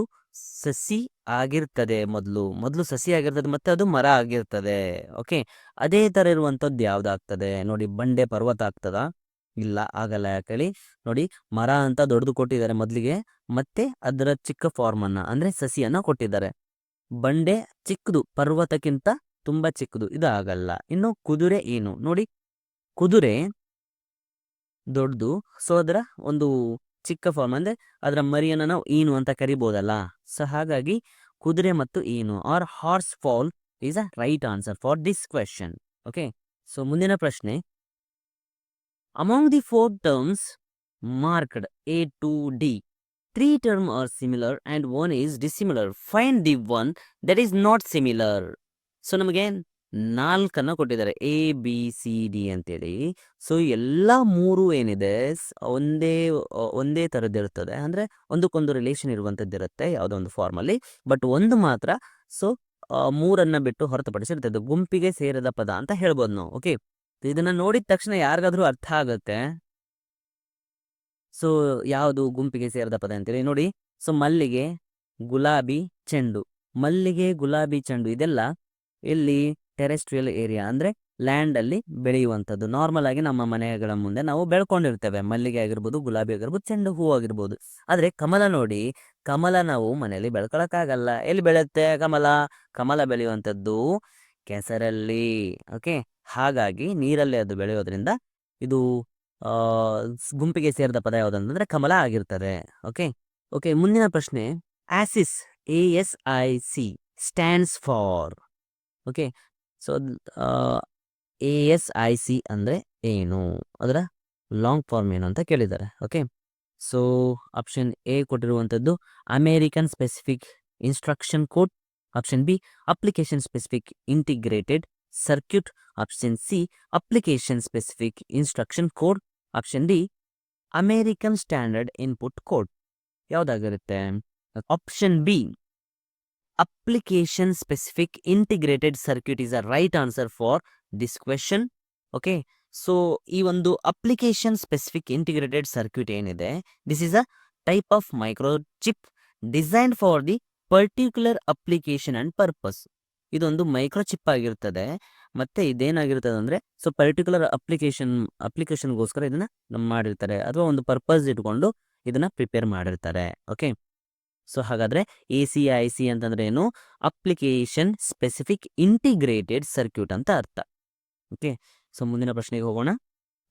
ಸಸಿ ಆಗಿರ್ತದೆ. ಮೊದಲು ಸಸಿ ಆಗಿರ್ತದೆ, ಮತ್ತೆ ಅದು ಮರ ಆಗಿರ್ತದೆ. ಓಕೆ, ಅದೇ ತರ ಇರುವಂತದ್ದು ಯಾವ್ದಾಗ್ತದೆ ನೋಡಿ? ಬಂಡೆ ಪರ್ವತ ಆಗ್ತದ? ಇಲ್ಲ, ಆಗಲ್ಲ. ಯಾಕೇಳಿ ನೋಡಿ, ಮರ ಅಂತ ದೊಡ್ಡದು ಕೊಟ್ಟಿದ್ದಾರೆ ಮೊದಲಿಗೆ, ಮತ್ತೆ ಅದರ ಚಿಕ್ಕ ಫಾರ್ಮ್ ಅನ್ನ ಅಂದ್ರೆ ಸಸಿಯನ್ನ ಕೊಟ್ಟಿದ್ದಾರೆ. ಬಂಡೆ ಚಿಕ್ಕದು, ಪರ್ವತಕ್ಕಿಂತ ತುಂಬಾ ಚಿಕ್ಕದು, ಇದು ಆಗಲ್ಲ. ಇನ್ನು ಕುದುರೆ, ಏನು ನೋಡಿ, ಕುದುರೆ ದೊಡ್ಡದು, ಸೊ ಅದರ ಒಂದು ಚಿಕ್ಕ ಫಾರ್ಮ್ ಅಂದ್ರೆ ಅದರ ಮರಿಯನ್ನ ನಾವು ಈನು ಅಂತ ಕರಿಬಹುದಲ್ಲ. ಸೊ ಹಾಗಾಗಿ ಕುದುರೆ ಮತ್ತು ಈನು or horse fowl is a right answer for this question. Okay, so ಮುಂದಿನ ಪ್ರಶ್ನೆ, among the 4 terms marked A to D, 3 terms are similar and 1 is dissimilar. Find the one that is not similar. So ನಮಗೆ 4 ಕೊಟ್ಟಿದ್ದಾರೆ, A B C D ಅಂತೇಳಿ. So ಎಲ್ಲ 3 ಏನಿದೆ ಒಂದೇ ತರದಿರುತ್ತದೆ, ಅಂದ್ರೆ ಒಂದಕ್ಕೊಂದು ರಿಲೇಷನ್ ಇರುವಂತದ್ದಿರುತ್ತೆ ಯಾವುದೋ ಒಂದು ಫಾರ್ಮ್ ಅಲ್ಲಿ. ಬಟ್ ಒಂದು ಮಾತ್ರ ಸೊ 3 ಬಿಟ್ಟು ಹೊರತುಪಡಿಸಿರ್ತದೆ. ಗುಂಪಿಗೆ ಸೇರದ ಪದ ಅಂತ ಹೇಳ್ಬೋದು ನಾವು. ಓಕೆ, ಇದನ್ನ ನೋಡಿದ ತಕ್ಷಣ ಯಾರಿಗಾದ್ರೂ ಅರ್ಥ ಆಗುತ್ತೆ. ಸೊ ಯಾವುದು ಗುಂಪಿಗೆ ಸೇರದ ಪದ ಅಂತೇಳಿ ನೋಡಿ. ಸೊ ಮಲ್ಲಿಗೆ, ಗುಲಾಬಿ, ಚೆಂಡು. ಮಲ್ಲಿಗೆ, ಗುಲಾಬಿ, ಚೆಂಡು ಇದೆಲ್ಲ ಇಲ್ಲಿ ಟೆರೆಸ್ಟ್ರಿಯಲ್ ಏರಿಯಾ ಅಂದ್ರೆ ಲ್ಯಾಂಡ್ ಅಲ್ಲಿ ಬೆಳೆಯುವಂಥದ್ದು. ನಾರ್ಮಲ್ ಆಗಿ ನಮ್ಮ ಮನೆಗಳ ಮುಂದೆ ನಾವು ಬೆಳ್ಕೊಂಡಿರ್ತೇವೆ. ಮಲ್ಲಿಗೆ ಆಗಿರ್ಬೋದು, ಗುಲಾಬಿ ಆಗಿರ್ಬೋದು, ಚೆಂಡು ಹೂ ಆಗಿರ್ಬೋದು. ಆದ್ರೆ ಕಮಲ ನೋಡಿ, ಕಮಲ ನಾವು ಮನೆಯಲ್ಲಿ ಬೆಳ್ಕೊಳಕ್ಕಾಗಲ್ಲ. ಎಲ್ಲಿ ಬೆಳೆಯುತ್ತೆ ಕಮಲ ಬೆಳೆಯುವಂಥದ್ದು ಕೆಸರಲ್ಲಿ. ಓಕೆ, ಹಾಗಾಗಿ ನೀರಲ್ಲಿ ಅದು ಬೆಳೆಯೋದ್ರಿಂದ ಇದು ಗುಂಪಿಗೆ ಸೇರಿದ ಪದ ಯಾವುದಂದ್ರೆ ಕಮಲ ಆಗಿರ್ತದೆ. ಓಕೆ ಓಕೆ ಮುಂದಿನ ಪ್ರಶ್ನೆ, ASIC, ASIC stands for. Okay, so ASIC ಅಂದ್ರೆ ಏನು, ಅದರ ಲಾಂಗ್ ಫಾರ್ಮ್ ಏನು ಅಂತ ಕೇಳಿದ್ದಾರೆ. ಓಕೆ, ಸೊ ಆಪ್ಷನ್ ಎ ಕೊಟ್ಟಿರುವಂಥದ್ದು American specific instruction code. Option B application specific integrated circuit. Option C application specific instruction code. Option D American standard input code. ಯಾವ್ದಾಗಿರುತ್ತೆ? Option B application specific integrated circuit is a right answer for this question. Okay, so ಈ ಒಂದು application specific integrated circuit ಏನಿದೆ, this is a type of microchip designed for the particular application and purpose. ಇದೊಂದು microchip ಆಗಿರ್ತದೆ. ಮತ್ತೆ ಇದೇನಾಗಿರ್ತದೆ ಅಂದ್ರೆ so particular ಅಪ್ಲಿಕೇಶನ್ಗೋಸ್ಕರ ಇದನ್ನ ಮಾಡಿರ್ತಾರೆ, ಅಥವಾ ಒಂದು ಪರ್ಪಸ್ ಇಟ್ಕೊಂಡು ಇದನ್ನ ಪ್ರಿಪೇರ್ ಮಾಡಿರ್ತಾರೆ. ಓಕೆ, ಸೊ ಹಾಗಾದ್ರೆ ACIC ಅಂತಂದ್ರೆ ಏನು? ಅಪ್ಲಿಕೇಶನ್ ಸ್ಪೆಸಿಫಿಕ್ ಇಂಟಿಗ್ರೇಟೆಡ್ ಸರ್ಕ್ಯೂಟ್ ಅಂತ ಅರ್ಥ. ಓಕೆ, ಸೊ ಮುಂದಿನ ಪ್ರಶ್ನೆಗೆ ಹೋಗೋಣ.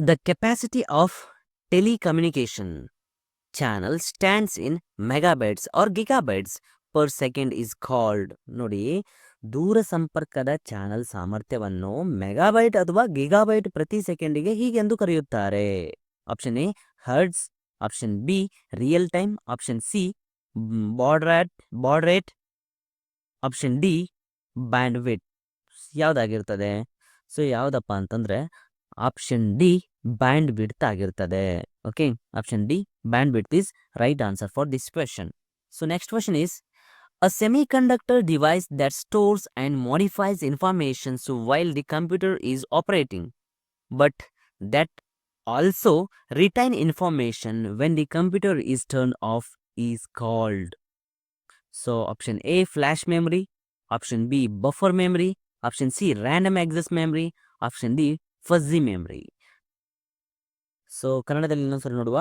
The capacity of telecommunication channel stands in megabytes or gigabytes per second is called. ನೋಡಿ, ದೂರ ಸಂಪರ್ಕದ ಚಾನಲ್ ಸಾಮರ್ಥ್ಯವನ್ನು ಮೆಗಾಬೈಟ್ ಅಥವಾ ಗಿಗಾಬೈಟ್ ಪ್ರತಿ ಸೆಕೆಂಡಿಗೆ ಹೀಗೆಂದು ಕರೆಯುತ್ತಾರೆ. Option A hertz, option B real time, option C baud rate, option D bandwidth. ಯಾವ್ದಾಗಿರ್ತದೆ? ಸೊ ಯಾವ್ದಪ್ಪ ಅಂತಂದ್ರೆ ಆಪ್ಷನ್ ಡಿ ಬ್ಯಾಂಡ್ ವಿಡ್ತ್ ಆಗಿರ್ತದೆ. Okay, option D bandwidth is right answer for this question. So next question is, a semiconductor device that stores and modifies information so while the computer is operating, but that also retain information when the computer is turned off is called. So option A flash memory, option B buffer memory, option C random access memory, option D fuzzy memory. So ಕನ್ನಡದಲ್ಲಿ ಇನ್ನೊಂದ್ಸರಿ ನೋಡುವ.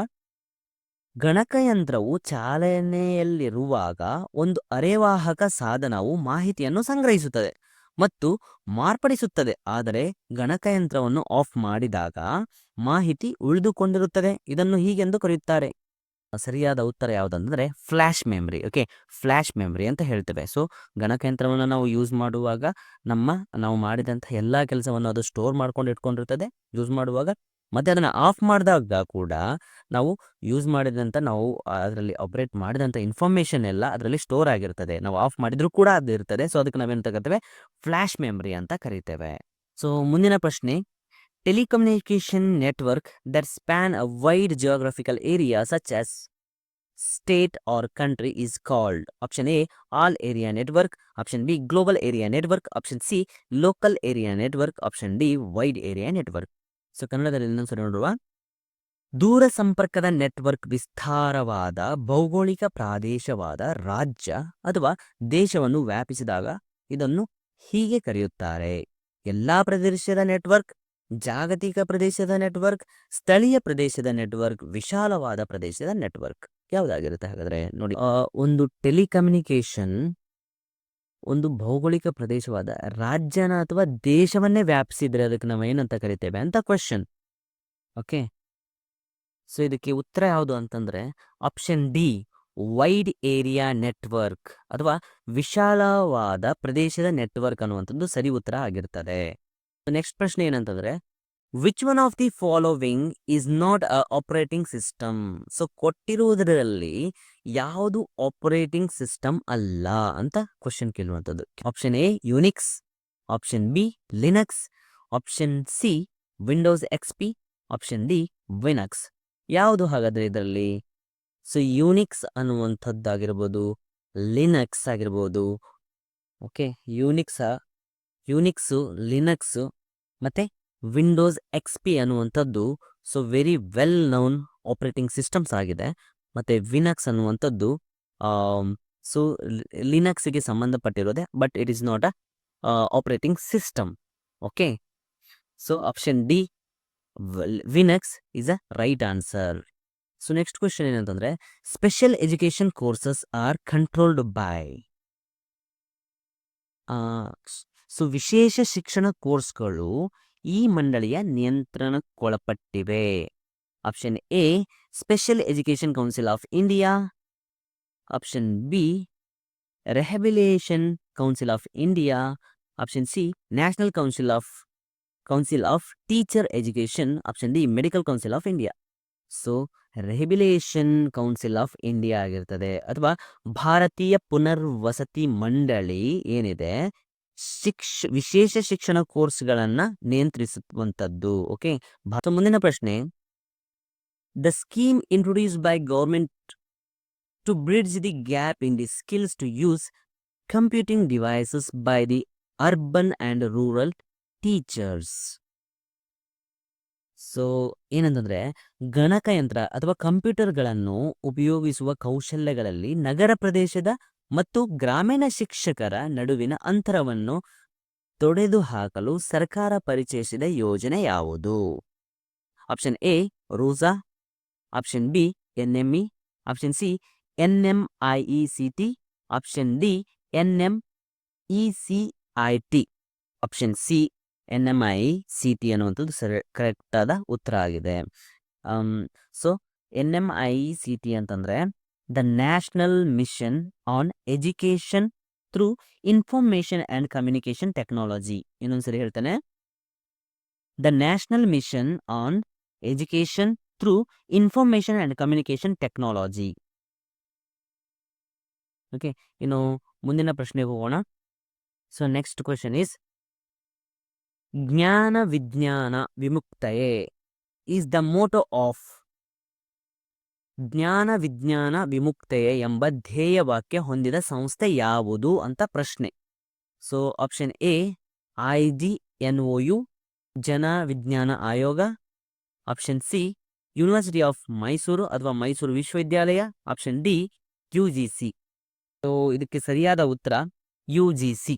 ಗಣಕಯಂತ್ರವು ಚಾಲನೆಯಲ್ಲಿರುವಾಗ ಒಂದು ಅರೆವಾಹಕ ಸಾಧನವು ಮಾಹಿತಿಯನ್ನು ಸಂಗ್ರಹಿಸುತ್ತದೆ ಮತ್ತು ಮಾರ್ಪಡಿಸುತ್ತದೆ. ಆದರೆ ಗಣಕಯಂತ್ರವನ್ನು ಆಫ್ ಮಾಡಿದಾಗ ಮಾಹಿತಿ ಉಳಿದುಕೊಂಡಿರುತ್ತದೆ. ಇದನ್ನು ಹೀಗೆಂದು ಕರೆಯುತ್ತಾರೆ. ಸರಿಯಾದ ಉತ್ತರ ಯಾವುದಂದ್ರೆ flash memory. Okay, flash memory ಅಂತ ಹೇಳ್ತೇವೆ. ಸೊ ಗಣಕಯಂತ್ರವನ್ನು ನಾವು ಯೂಸ್ ಮಾಡುವಾಗ ನಾವು ಮಾಡಿದಂಥ ಎಲ್ಲ ಕೆಲಸವನ್ನು ಅದು ಸ್ಟೋರ್ ಮಾಡ್ಕೊಂಡು ಇಟ್ಕೊಂಡಿರ್ತದೆ ಯೂಸ್ ಮಾಡುವಾಗ. ಮತ್ತೆ ಅದನ್ನು ಆಫ್ ಮಾಡಿದಾಗ ಕೂಡ ನಾವು ಯೂಸ್ ಮಾಡಿದಂಥ ನಾವು ಅದರಲ್ಲಿ ಆಪರೇಟ್ ಮಾಡಿದಂಥ ಇನ್ಫಾರ್ಮೇಷನ್ ಎಲ್ಲ ಅದರಲ್ಲಿ ಸ್ಟೋರ್ ಆಗಿರ್ತದೆ. ನಾವು ಆಫ್ ಮಾಡಿದ್ರೂ ಕೂಡ ಅದು ಇರ್ತದೆ. ಸೊ ಅದಕ್ಕೆ ನಾವೇನು ತಗೋತೇವೆ? ಫ್ಲ್ಯಾಶ್ ಮೆಮರಿ ಅಂತ ಕರಿತೇವೆ. ಸೊ ಮುಂದಿನ ಪ್ರಶ್ನೆ, telecommunication network that span a wide geographical area such as state or country is called. Option A all area network, option B global area network, option C local area network, option D wide area network. So ಕನ್ನಡದಲ್ಲಿ ಇನ್ನೊಂದ್ಸರಿ ನೋಡುವ. ದೂರ ಸಂಪರ್ಕದ network ವಿಸ್ತಾರವಾದ ಭೌಗೋಳಿಕ ಪ್ರಾದೇಶವಾದ ರಾಜ್ಯ ಅಥವಾ ದೇಶವನ್ನು ವ್ಯಾಪಿಸಿದಾಗ ಇದನ್ನು ಹೀಗೆ ಕರೆಯುತ್ತಾರೆ: ಎಲ್ಲಾ ಪ್ರದೇಶದ ನೆಟ್ವರ್ಕ್, ಜಾಗತಿಕ ಪ್ರದೇಶದ ನೆಟ್ವರ್ಕ್, ಸ್ಥಳೀಯ ಪ್ರದೇಶದ ನೆಟ್ವರ್ಕ್, ವಿಶಾಲವಾದ ಪ್ರದೇಶದ ನೆಟ್ವರ್ಕ್. ಯಾವ್ದಾಗಿರುತ್ತೆ ಹಾಗಾದ್ರೆ? ನೋಡಿ, ಒಂದು ಟೆಲಿಕಮ್ಯುನಿಕೇಶನ್ ಒಂದು ಭೌಗೋಳಿಕ ಪ್ರದೇಶವಾದ ರಾಜ್ಯನ ಅಥವಾ ದೇಶವನ್ನೇ ವ್ಯಾಪಿಸಿದ್ರೆ ಅದಕ್ಕೆ ನಾವು ಏನಂತ ಕರಿತೇವೆ ಅಂತ ಕ್ವೆಶನ್. ಓಕೆ, ಸೊ ಇದಕ್ಕೆ ಉತ್ತರ ಯಾವುದು ಅಂತಂದ್ರೆ option D wide area network ಅಥವಾ ವಿಶಾಲವಾದ ಪ್ರದೇಶದ ನೆಟ್ವರ್ಕ್ ಅನ್ನುವಂಥದ್ದು ಸರಿ ಉತ್ತರ ಆಗಿರ್ತದೆ. ನೆಕ್ಸ್ಟ್ ಪ್ರಶ್ನೆ ಏನಂತಂದ್ರೆ, which one of the following is not a operating system? So ಕೊಟ್ಟಿರುವುದರಲ್ಲಿ ಯಾವುದು ಆಪರೇಟಿಂಗ್ ಸಿಸ್ಟಮ್ ಅಲ್ಲ ಅಂತ ಕ್ವಶನ್ ಕೇಳುವಂಥದ್ದು. Option A Unix, option B Linux, option C Windows XP, option D Winux. ಯಾವುದು ಹಾಗಾದ್ರೆ ಇದರಲ್ಲಿ? ಸೊ ಯುನಿಕ್ಸ್ ಅನ್ನುವಂಥದ್ದಾಗಿರ್ಬೋದು, ಲಿನಕ್ಸ್ ಆಗಿರ್ಬೋದು. ಓಕೆ, ಯುನಿಕ್ಸು, ಲಿನಕ್ಸು ಮತ್ತೆ ವಿಂಡೋಸ್ XP ಅನ್ನುವಂಥದ್ದು so very well known operating systems ಆಗಿದೆ. ಮತ್ತು ವಿನಕ್ಸ್ ಅನ್ನುವಂಥದ್ದು ಸೊ ಲಿನಕ್ಸ್ಗೆ ಸಂಬಂಧಪಟ್ಟಿರೋದೆ, but it is not a operating system. Okay, so option D Winux is a right answer. So next question ಏನಂತಂದರೆ, special education courses are controlled by. So ವಿಶೇಷ ಶಿಕ್ಷಣ ಕೋರ್ಸ್ಗಳು ಈ ಮಂಡಳಿಯ ನಿಯಂತ್ರಣಕ್ಕೊಳಪಟ್ಟಿವೆ. Option A special education council of India, option B rehabilitation council of India, option C national council of teacher education, option D medical council of India. So rehabilitation council of India ಆಗಿರ್ತದೆ, ಅಥವಾ ಭಾರತೀಯ ಪುನರ್ವಸತಿ ಮಂಡಳಿ ಏನಿದೆ ವಿಶೇಷ ಶಿಕ್ಷಣ ಕೋರ್ಸ್ಗಳನ್ನು ನಿಯಂತ್ರಿಸುವಂಥದ್ದು. Okay, ಮುಂದಿನ ಪ್ರಶ್ನೆ, the scheme introduced by government to bridge the gap in the skills to use computing devices by the urban and rural teachers. So ಏನಂತಂದ್ರೆ, ಗಣಕಯಂತ್ರ ಅಥವಾ ಕಂಪ್ಯೂಟರ್ಗಳನ್ನು ಉಪಯೋಗಿಸುವ ಕೌಶಲ್ಯಗಳಲ್ಲಿ ನಗರ ಪ್ರದೇಶದ ಮತ್ತು ಗ್ರಾಮೀಣ ಶಿಕ್ಷಕರ ನಡುವಿನ ಅಂತರವನ್ನು ತೊಡೆದುಹಾಕಲು ಸರ್ಕಾರ ಪರಿಚಯಿಸಿದ ಯೋಜನೆ ಯಾವುದು? Option A RUSA, option B NME, option C NMIECT, option D NMECIT, option C NMICT ಅನ್ನುವಂಥದ್ದು ಕರೆಕ್ಟ್ ಆದ ಉತ್ತರ ಆಗಿದೆ. ಸೊ NMICT ಅಂತಂದ್ರೆ the national mission on education through information and communication technology. ಇನ್ನೊಂದ್ಸರಿ ಹೇಳ್ತಾನೆ, the national mission on education through information and communication technology. Okay, ಇನ್ನು ಮುಂದಿನ ಪ್ರಶ್ನೆಗೆ ಹೋಗೋಣ. ಸೊ ನೆಕ್ಸ್ಟ್ ಕ್ವೆಶನ್ ಈಸ್, ಜ್ಞಾನ ವಿಜ್ಞಾನ ವಿಮುಕ್ತಯೇ ಈಸ್ ದ ಮೋಟೋ ಆಫ್. ಜ್ಞಾನ ವಿಜ್ಞಾನ ವಿಮುಕ್ತಯೇ ಎಂಬ ಧ್ಯೇಯವಾಕ್ಯ ಹೊಂದಿದ ಸಂಸ್ಥೆ ಯಾವುದು ಅಂತ ಪ್ರಶ್ನೆ. ಸೊ ಆಪ್ಷನ್ ಎ IGNOU, ಜನ ವಿಜ್ಞಾನ ಆಯೋಗ. Option C university of Mysuru ಅಥವಾ ಮೈಸೂರು ವಿಶ್ವವಿದ್ಯಾಲಯ. Option D UGC. ಸೊ ಇದಕ್ಕೆ ಸರಿಯಾದ ಉತ್ತರ UGC.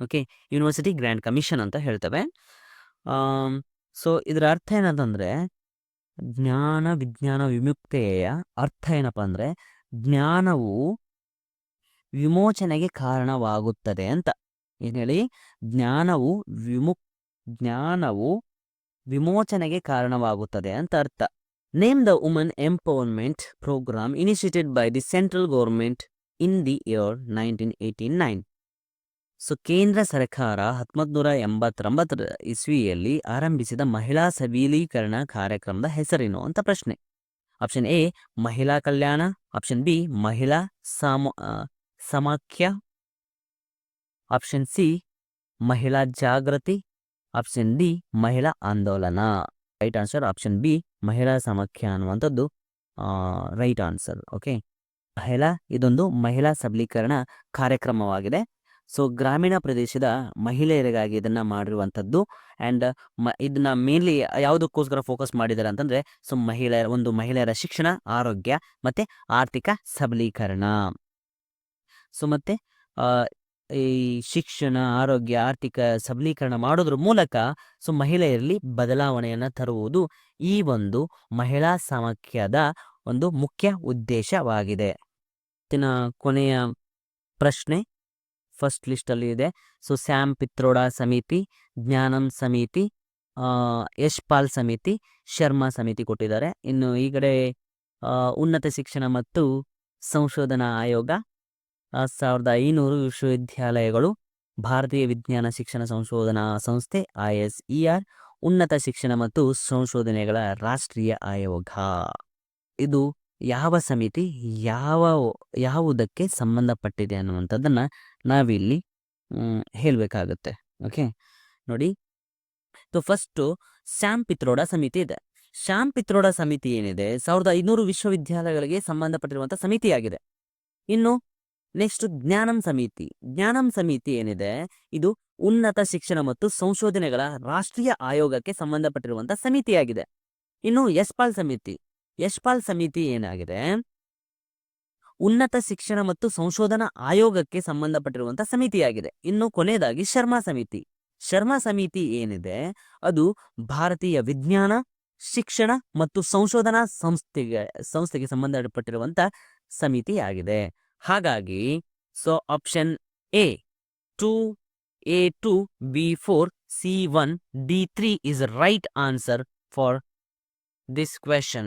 Okay, university grand commission ಅಂತ ಹೇಳ್ತೇವೆ. ಸೊ ಇದರ ಅರ್ಥ ಏನಂತಂದ್ರೆ, ಜ್ಞಾನ ವಿಜ್ಞಾನ ವಿಮುಕ್ತೆಯ ಅರ್ಥ ಏನಪ್ಪ ಅಂದ್ರೆ, ಜ್ಞಾನವು ವಿಮೋಚನೆಗೆ ಕಾರಣವಾಗುತ್ತದೆ ಅಂತ. ಏನ್ ಹೇಳಿ? ಜ್ಞಾನವು ವಿಮೋಚನೆಗೆ ಕಾರಣವಾಗುತ್ತದೆ ಅಂತ ಅರ್ಥ. Name the woman empowerment programme initiated by the central government in the year 1989. So ಕೇಂದ್ರ ಸರ್ಕಾರ 1989 ಇಸ್ವಿಯಲ್ಲಿ ಆರಂಭಿಸಿದ ಮಹಿಳಾ ಸಬಲೀಕರಣ ಕಾರ್ಯಕ್ರಮದ ಹೆಸರೇನು ಅಂತ ಪ್ರಶ್ನೆ. ಆಪ್ಷನ್ ಎ ಮಹಿಳಾ ಕಲ್ಯಾಣ, ಆಪ್ಷನ್ ಬಿ ಮಹಿಳಾ ಸಮಾಖ್ಯ, ಆಪ್ಷನ್ ಸಿ ಮಹಿಳಾ ಜಾಗೃತಿ, ಆಪ್ಷನ್ ಡಿ ಮಹಿಳಾ ಆಂದೋಲನ. ರೈಟ್ ಆನ್ಸರ್ ಆಪ್ಷನ್ ಬಿ ಮಹಿಳಾ ಸಮಾಖ್ಯ ಅನ್ನುವಂಥದ್ದು ರೈಟ್ ಆನ್ಸರ್. ಓಕೆ, ಇದೊಂದು ಮಹಿಳಾ ಸಬಲೀಕರಣ ಕಾರ್ಯಕ್ರಮವಾಗಿದೆ. ಸೊ ಗ್ರಾಮೀಣ ಪ್ರದೇಶದ ಮಹಿಳೆಯರಿಗಾಗಿ ಇದನ್ನ ಮಾಡಿರುವಂಥದ್ದು. ಆ್ಯಂಡ್ ಇದನ್ನ ಮೇನ್ಲಿ ಯಾವುದಕ್ಕೋಸ್ಕರ ಫೋಕಸ್ ಮಾಡಿದ್ದಾರೆ ಅಂತಂದ್ರೆ, ಸೊ ಮಹಿಳೆಯರ ಶಿಕ್ಷಣ, ಆರೋಗ್ಯ ಮತ್ತೆ ಆರ್ಥಿಕ ಸಬಲೀಕರಣ. ಸೊ ಮತ್ತೆ ಈ ಶಿಕ್ಷಣ, ಆರೋಗ್ಯ, ಆರ್ಥಿಕ ಸಬಲೀಕರಣ ಮಾಡೋದ್ರ ಮೂಲಕ ಸೊ ಮಹಿಳೆಯರಲ್ಲಿ ಬದಲಾವಣೆಯನ್ನು ತರುವುದು ಈ ಒಂದು ಮಹಿಳಾ ಸಮಾಖ್ಯದ ಒಂದು ಮುಖ್ಯ ಉದ್ದೇಶವಾಗಿದೆ. ಕೊನೆಯ ಪ್ರಶ್ನೆ ಫಸ್ಟ್ ಲಿಸ್ಟಲ್ಲಿ ಇದೆ. ಸೊ ಸ್ಯಾಮ್ ಪಿತ್ರೋಡಾ ಸಮಿತಿ, ಜ್ಞಾನಂ ಸಮಿತಿ, ಯಶ್ಪಾಲ್ ಸಮಿತಿ, ಶರ್ಮಾ ಸಮಿತಿ ಕೊಟ್ಟಿದ್ದಾರೆ. ಇನ್ನು ಈ ಕಡೆ ಉನ್ನತ ಶಿಕ್ಷಣ ಮತ್ತು ಸಂಶೋಧನಾ ಆಯೋಗ, 1500 ವಿಶ್ವವಿದ್ಯಾಲಯಗಳು, ಭಾರತೀಯ ವಿಜ್ಞಾನ ಶಿಕ್ಷಣ ಸಂಶೋಧನಾ ಸಂಸ್ಥೆ ISER, ಉನ್ನತ ಶಿಕ್ಷಣ ಮತ್ತು ಸಂಶೋಧನೆಗಳ ರಾಷ್ಟ್ರೀಯ ಆಯೋಗ. ಇದು ಯಾವ ಸಮಿತಿ ಯಾವುದಕ್ಕೆ ಸಂಬಂಧಪಟ್ಟಿದೆ ಅನ್ನುವಂಥದ್ದನ್ನ ನಾವಿಲ್ಲಿ ಹೇಳಬೇಕಾಗುತ್ತೆ. ಓಕೆ, ನೋಡಿ, ಫಸ್ಟು ಶ್ಯಾಮ್ ಪಿತ್ರೋಡಾ ಸಮಿತಿ ಇದೆ. ಶ್ಯಾಮ್ ಪಿತ್ರೋಡಾ ಸಮಿತಿ ಏನಿದೆ 1500 ವಿಶ್ವವಿದ್ಯಾಲಯಗಳಿಗೆ ಸಂಬಂಧಪಟ್ಟಿರುವಂಥ ಸಮಿತಿಯಾಗಿದೆ. ಇನ್ನು ನೆಕ್ಸ್ಟ್ ಜ್ಞಾನಂ ಸಮಿತಿ ಏನಿದೆ, ಇದು ಉನ್ನತ ಶಿಕ್ಷಣ ಮತ್ತು ಸಂಶೋಧನೆಗಳ ರಾಷ್ಟ್ರೀಯ ಆಯೋಗಕ್ಕೆ ಸಂಬಂಧಪಟ್ಟಿರುವಂಥ ಸಮಿತಿಯಾಗಿದೆ. ಇನ್ನು ಯಶ್ಪಾಲ್ ಸಮಿತಿ ಏನಾಗಿದೆ, ಉನ್ನತ ಶಿಕ್ಷಣ ಮತ್ತು ಸಂಶೋಧನಾ ಆಯೋಗಕ್ಕೆ ಸಂಬಂಧಪಟ್ಟಿರುವಂಥ ಸಮಿತಿಯಾಗಿದೆ. ಇನ್ನು ಕೊನೆಯದಾಗಿ ಶರ್ಮಾ ಸಮಿತಿ ಏನಿದೆ, ಅದು ಭಾರತೀಯ ವಿಜ್ಞಾನ ಶಿಕ್ಷಣ ಮತ್ತು ಸಂಶೋಧನಾ ಸಂಸ್ಥೆಗೆ ಸಂಬಂಧಪಟ್ಟಿರುವಂಥ ಸಮಿತಿಯಾಗಿದೆ. ಹಾಗಾಗಿ so option A 2A2 B4 C1 D3 is right answer for this question.